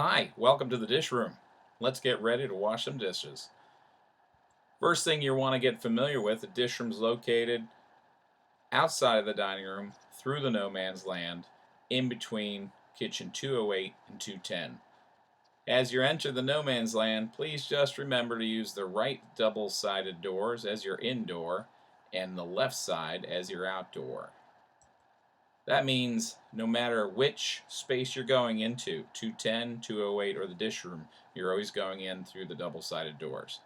Hi, welcome to the dish room. Let's get ready to wash some dishes. First thing you want to get familiar with, the dish room is located outside of the dining room through the no man's land in between kitchen 208 and 210. As you enter the no man's land, please just remember to use the right double-sided doors as your indoor and the left side as your outdoor. That means no matter which space you're going into, 210, 208, or the dish room, you're always going in through the double-sided doors.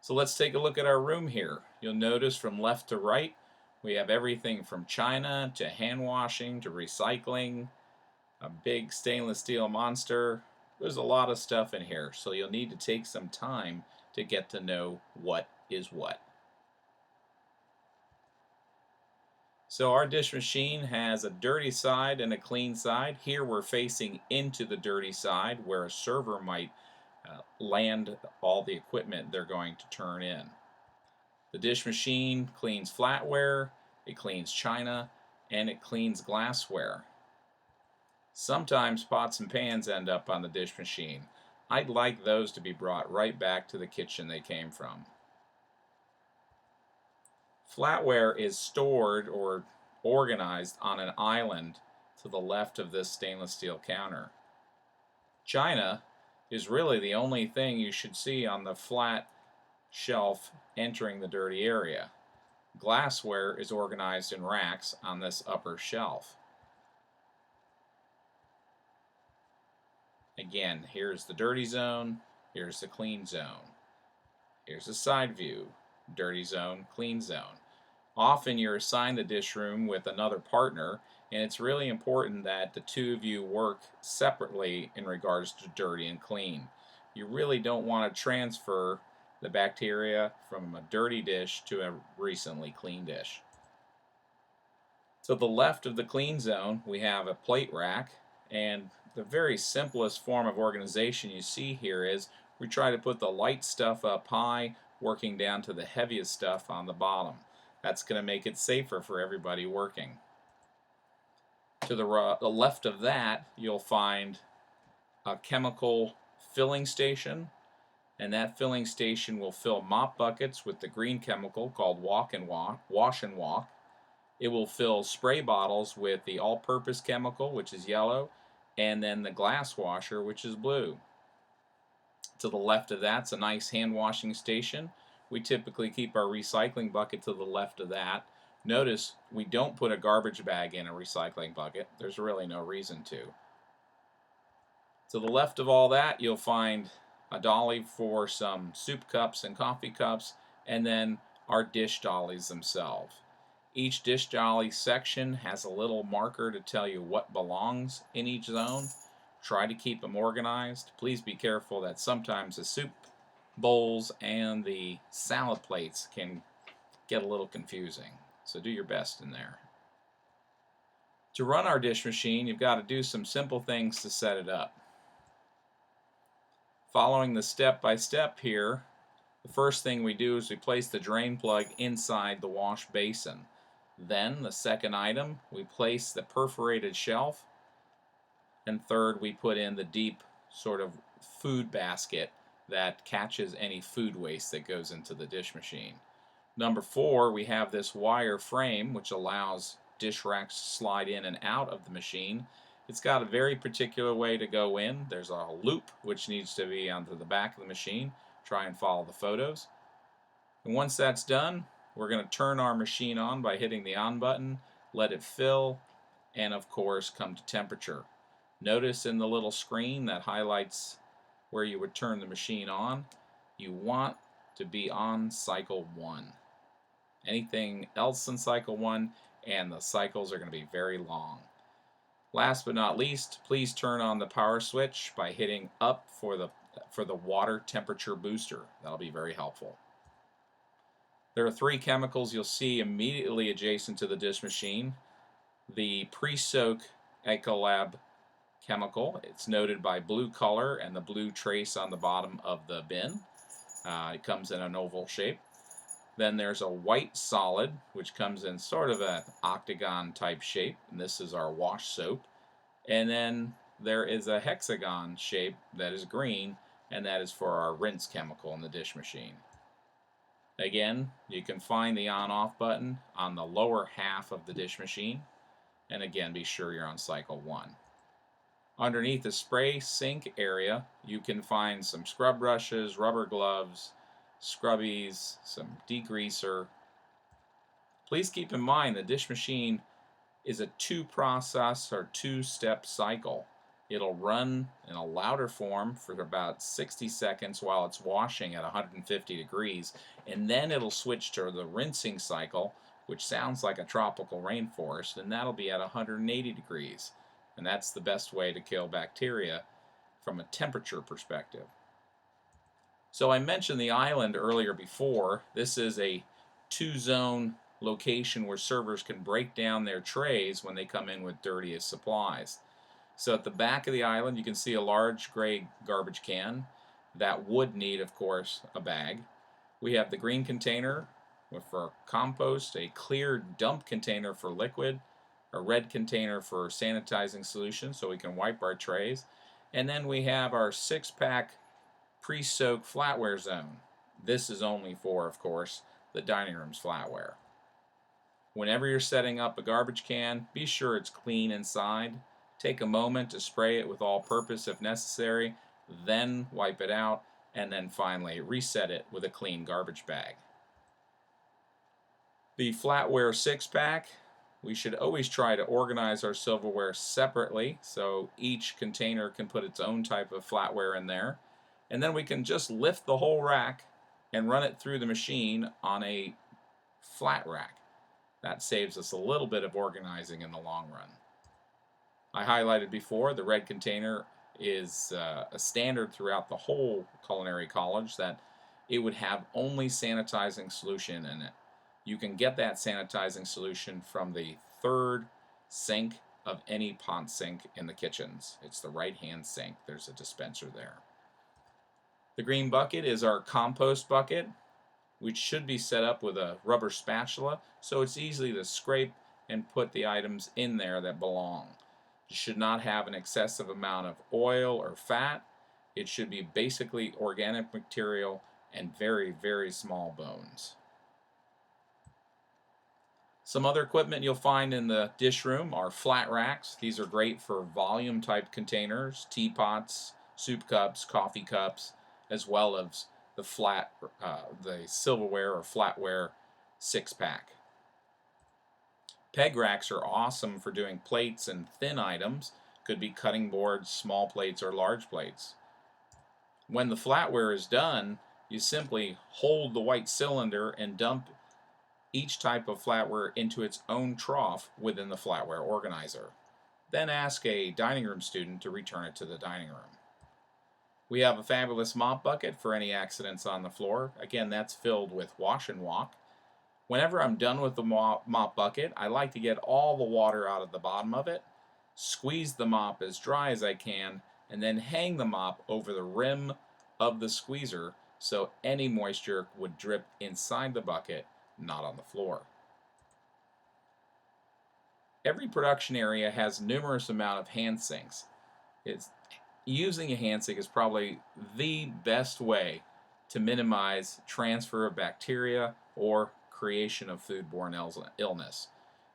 So let's take a look at our room here. You'll notice from left to right, we have everything from china to hand washing to recycling, a big stainless steel monster. There's a lot of stuff in here, so you'll need to take some time to get to know what is what. So our dish machine has a dirty side and a clean side. Here we're facing into the dirty side where a server might land all the equipment they're going to turn in. The dish machine cleans flatware, it cleans china, and it cleans glassware. Sometimes pots and pans end up on the dish machine. I'd like those to be brought right back to the kitchen they came from. Flatware is stored or organized on an island to the left of this stainless steel counter. China is really the only thing you should see on the flat shelf entering the dirty area. Glassware is organized in racks on this upper shelf. Again, here's the dirty zone, here's the clean zone. Here's a side view, dirty zone, clean zone. Often you're assigned the dish room with another partner, and it's really important that the two of you work separately in regards to dirty and clean. You really don't want to transfer the bacteria from a dirty dish to a recently clean dish. To the left of the clean zone, we have a plate rack, and the very simplest form of organization you see here is we try to put the light stuff up high, working down to the heaviest stuff on the bottom. That's going to make it safer for everybody working. To the left of that, you'll find a chemical filling station, and that filling station will fill mop buckets with the green chemical called wash and walk. It will fill spray bottles with the all-purpose chemical, which is yellow, and then the glass washer, which is blue. To the left of that's a nice hand washing station. We typically keep our recycling bucket to the left of that. Notice we don't put a garbage bag in a recycling bucket. There's really no reason to. To the left of all that, you'll find a dolly for some soup cups and coffee cups, and then our dish dollies themselves. Each dish dolly section has a little marker to tell you what belongs in each zone. Try to keep them organized. Please be careful that sometimes the soup bowls and the salad plates can get a little confusing. So do your best in there. To run our dish machine, you've got to do some simple things to set it up. Following the step-by-step here, the first thing we do is we place the drain plug inside the wash basin. Then, the second item, we place the perforated shelf. And third, we put in the deep sort of food basket that catches any food waste that goes into the dish machine. Number 4, we have this wire frame which allows dish racks to slide in and out of the machine. It's got a very particular way to go in. There's a loop which needs to be onto the back of the machine. Try and follow the photos. And once that's done, we're going to turn our machine on by hitting the on button, let it fill, and of course come to temperature. Notice in the little screen that highlights where you would turn the machine on, you want to be on cycle 1. Anything else in cycle 1 and the cycles are going to be very long. Last but not least, please turn on the power switch by hitting up for the water temperature booster. That'll be very helpful. There are 3 chemicals you'll see immediately adjacent to the dish machine. The pre-soak Ecolab chemical, it's noted by blue color and the blue trace on the bottom of the bin. It comes in an oval shape. Then there's a white solid, which comes in sort of an octagon type shape, and this is our wash soap. And then there is a hexagon shape that is green, and that is for our rinse chemical in the dish machine. Again, you can find the on-off button on the lower half of the dish machine, and again, be sure you're on cycle 1. Underneath the spray sink area, you can find some scrub brushes, rubber gloves, scrubbies, some degreaser. Please keep in mind the dish machine is a 2-process or 2-step cycle. It'll run in a louder form for about 60 seconds while it's washing at 150 degrees, and then it'll switch to the rinsing cycle, which sounds like a tropical rainforest, and that'll be at 180 degrees. And that's the best way to kill bacteria from a temperature perspective. So I mentioned the island earlier before. This is a 2-zone location where servers can break down their trays when they come in with dirtiest supplies. So at the back of the island, you can see a large gray garbage can that would need, of course, a bag. We have the green container for compost, a clear dump container for liquid, a red container for sanitizing solution so we can wipe our trays, and then we have our 6-pack pre-soaked flatware zone. This is only for, of course, the dining room's flatware. Whenever you're setting up a garbage can, be sure it's clean inside. Take a moment to spray it with all-purpose if necessary, then wipe it out, and then finally reset it with a clean garbage bag. The flatware 6-pack, we should always try to organize our silverware separately so each container can put its own type of flatware in there. And then we can just lift the whole rack and run it through the machine on a flat rack. That saves us a little bit of organizing in the long run. I highlighted before the red container is a standard throughout the whole culinary college that it would have only sanitizing solution in it. You can get that sanitizing solution from the 3rd sink of any pot sink in the kitchens. It's the right-hand sink. There's a dispenser there. The green bucket is our compost bucket, which should be set up with a rubber spatula so it's easy to scrape and put the items in there that belong. It should not have an excessive amount of oil or fat. It should be basically organic material and very, very small bones. Some other equipment you'll find in the dish room are flat racks. These are great for volume type containers, teapots, soup cups, coffee cups, as well as the silverware or flatware 6-pack. Peg racks are awesome for doing plates and thin items. Could be cutting boards, small plates, or large plates. When the flatware is done, you simply hold the white cylinder and dump each type of flatware into its own trough within the flatware organizer. Then ask a dining room student to return it to the dining room. We have a fabulous mop bucket for any accidents on the floor. Again, that's filled with wash and walk. Whenever I'm done with the mop bucket, I like to get all the water out of the bottom of it, squeeze the mop as dry as I can, and then hang the mop over the rim of the squeezer so any moisture would drip inside the bucket, not on the floor. Every production area has numerous amount of hand sinks. Using a hand sink is probably the best way to minimize transfer of bacteria or creation of foodborne illness.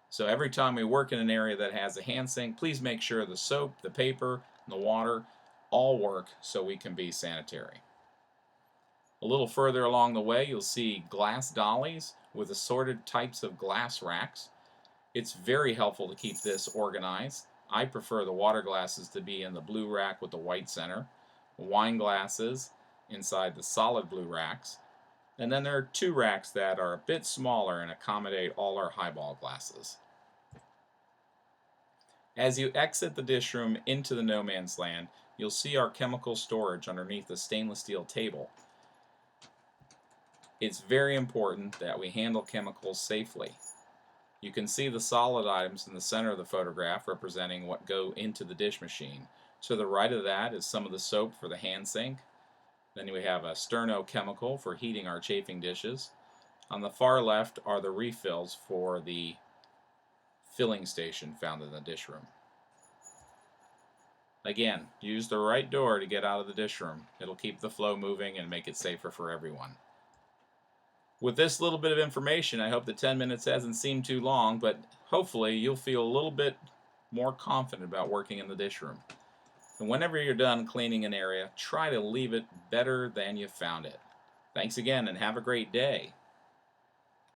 So every time we work in an area that has a hand sink, please make sure the soap, the paper, and the water all work so we can be sanitary. A little further along the way, you'll see glass dollies with assorted types of glass racks. It's very helpful to keep this organized. I prefer the water glasses to be in the blue rack with the white center, wine glasses inside the solid blue racks, and then there are 2 racks that are a bit smaller and accommodate all our highball glasses. As you exit the dish room into the no man's land, you'll see our chemical storage underneath the stainless steel table. It's very important that we handle chemicals safely. You can see the solid items in the center of the photograph representing what go into the dish machine. To the right of that is some of the soap for the hand sink. Then we have a sterno chemical for heating our chafing dishes. On the far left are the refills for the filling station found in the dish room. Again, use the right door to get out of the dish room. It'll keep the flow moving and make it safer for everyone. With this little bit of information, I hope the 10 minutes hasn't seemed too long, but hopefully you'll feel a little bit more confident about working in the dish room. And whenever you're done cleaning an area, try to leave it better than you found it. Thanks again and have a great day.